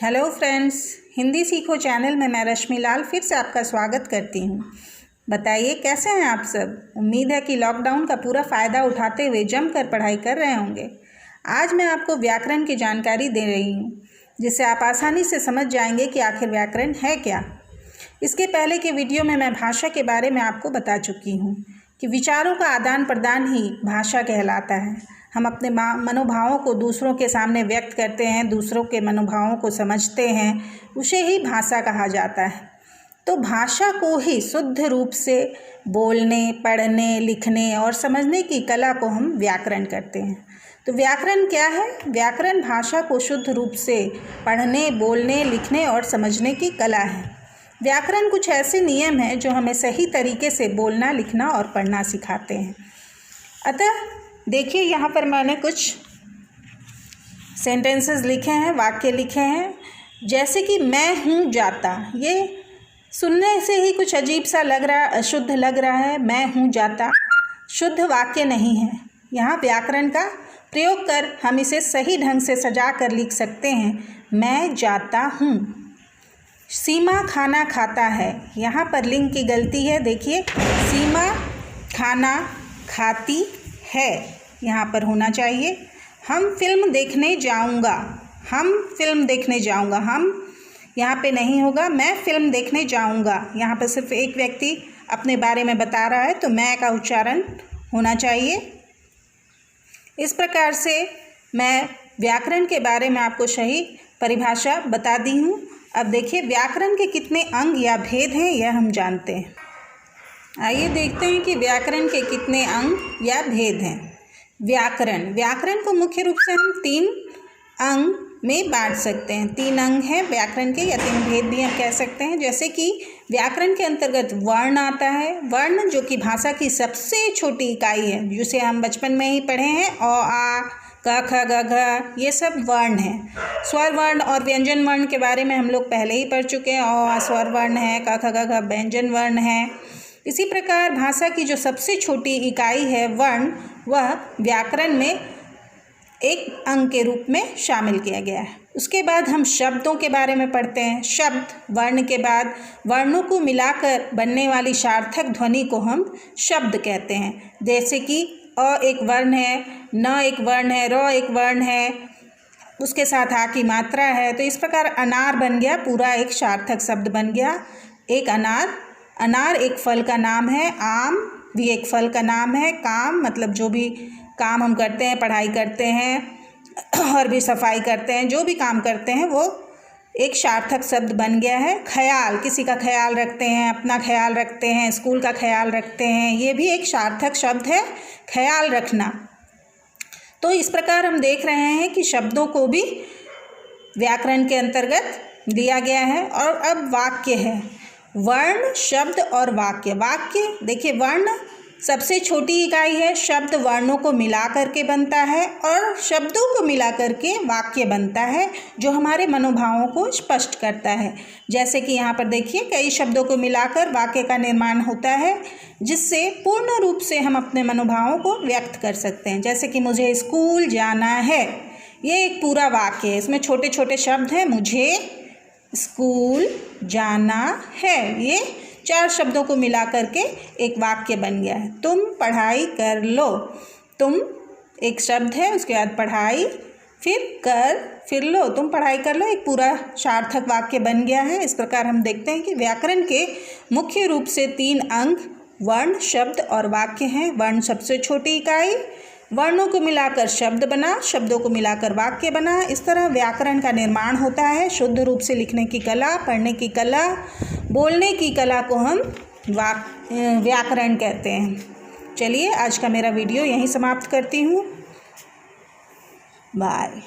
Hello friends, Hindi सीखो channel में मैं रश्मि लाल फिर से आपका स्वागत करती हूँ। बताइए कैसे हैं आप सब। उम्मीद है कि लॉकडाउन का पूरा फ़ायदा उठाते हुए जमकर पढ़ाई कर रहे होंगे। आज मैं आपको व्याकरण की जानकारी दे रही हूँ, जिससे आप आसानी से समझ जाएंगे कि आखिर व्याकरण है क्या। इसके पहले के वीडियो में मैं भाषा के बारे में आपको बता चुकी हूँ कि विचारों का आदान प्रदान ही भाषा कहलाता है। हम अपने मनोभावों को दूसरों के सामने व्यक्त करते हैं, दूसरों के मनोभावों को समझते हैं, उसे ही भाषा कहा जाता है। तो भाषा को ही शुद्ध रूप से बोलने, पढ़ने, लिखने और समझने की कला को हम व्याकरण कहते हैं। तो व्याकरण क्या है? व्याकरण भाषा को शुद्ध रूप से पढ़ने, बोलने, लिखने और समझने की कला है। व्याकरण कुछ ऐसे नियम हैं जो हमें सही तरीके से बोलना, लिखना और पढ़ना सिखाते हैं। अतः देखिए, यहाँ पर मैंने कुछ सेंटेंसेस लिखे हैं, वाक्य लिखे हैं। जैसे कि मैं हूँ जाता, ये सुनने से ही कुछ अजीब सा लग रहा है, अशुद्ध लग रहा है। मैं हूँ जाता शुद्ध वाक्य नहीं है। यहाँ व्याकरण का प्रयोग कर हम इसे सही ढंग से सजा कर लिख सकते हैं। मैं जाता हूँ। सीमा खाना खाता है, यहाँ पर लिंग की गलती है। देखिए, सीमा खाना खाती है यहाँ पर होना चाहिए। हम फिल्म देखने जाऊँगा, हम फिल्म देखने जाऊँगा, हम यहाँ पे नहीं होगा। मैं फिल्म देखने जाऊँगा, यहाँ पर सिर्फ एक व्यक्ति अपने बारे में बता रहा है, तो मैं का उच्चारण होना चाहिए। इस प्रकार से मैं व्याकरण के बारे में आपको सही परिभाषा बता दी हूँ। अब देखिए, व्याकरण के कितने अंग या भेद हैं यह हम जानते हैं। आइए देखते हैं कि व्याकरण के कितने अंग या भेद हैं। व्याकरण को मुख्य रूप से हम 3 अंग में बांट सकते हैं। 3 अंग हैं व्याकरण के, या 3 भेद भी हम कह सकते हैं। जैसे कि व्याकरण के अंतर्गत वर्ण आता है। वर्ण जो कि भाषा की सबसे छोटी इकाई है, जिसे हम बचपन में ही पढ़े हैं। अ, आ, क, ख, ग, घ, ये सब वर्ण हैं। स्वर वर्ण और व्यंजन वर्ण के बारे में हम लोग पहले ही पढ़ चुके हैं। अ, आ स्वर वर्ण है, क, ख, ग, घ व्यंजन वर्ण है। इसी प्रकार भाषा की जो सबसे छोटी इकाई है वर्ण, वह व्याकरण में एक अंग के रूप में शामिल किया गया है। उसके बाद हम शब्दों के बारे में पढ़ते हैं। शब्द वर्ण के बाद वर्णों को मिलाकर बनने वाली सार्थक ध्वनि को हम शब्द कहते हैं। जैसे कि अ एक वर्ण है, न एक वर्ण है, र एक वर्ण है, उसके साथ आ की मात्रा है। तो इस प्रकार अनार बन गया, पूरा एक सार्थक शब्द बन गया। एक अनार, अनार एक फल का नाम है। आम भी एक फल का नाम है। काम मतलब जो भी काम हम करते हैं, पढ़ाई करते हैं और भी सफाई करते हैं, जो भी काम करते हैं वो एक सार्थक शब्द बन गया है। ख्याल, किसी का ख्याल रखते हैं, अपना ख्याल रखते हैं, स्कूल का ख्याल रखते हैं, ये भी एक सार्थक शब्द है, ख्याल रखना। तो इस प्रकार हम देख रहे हैं कि शब्दों को भी व्याकरण के अंतर्गत दिया गया है। और अब वाक्य है, वर्ण, शब्द और वाक्य। वाक्य देखिए, वर्ण सबसे छोटी इकाई है। शब्द वर्णों को मिला करके बनता है और शब्दों को मिला करके वाक्य बनता है, जो हमारे मनोभावों को स्पष्ट करता है। जैसे कि यहाँ पर देखिए, कई शब्दों को मिलाकर वाक्य का निर्माण होता है, जिससे पूर्ण रूप से हम अपने मनोभावों को व्यक्त कर सकते हैं। जैसे कि मुझे स्कूल जाना है, ये एक पूरा वाक्य है। इसमें छोटे छोटे शब्द हैं। मुझे स्कूल जाना है, ये 4 शब्दों को मिला करके एक वाक्य बन गया है। तुम पढ़ाई कर लो, तुम एक शब्द है, उसके बाद पढ़ाई, फिर कर, फिर लो, तुम पढ़ाई कर लो, एक पूरा सार्थक वाक्य बन गया है। इस प्रकार हम देखते हैं कि व्याकरण के मुख्य रूप से 3 अंग वर्ण, शब्द और वाक्य हैं। वर्ण सबसे छोटी इकाई, वर्णों को मिलाकर शब्द बना, शब्दों को मिलाकर वाक्य बना। इस तरह व्याकरण का निर्माण होता है। शुद्ध रूप से लिखने की कला, पढ़ने की कला, बोलने की कला को हम व्याकरण कहते हैं। चलिए, आज का मेरा वीडियो यहीं समाप्त करती हूँ। बाय।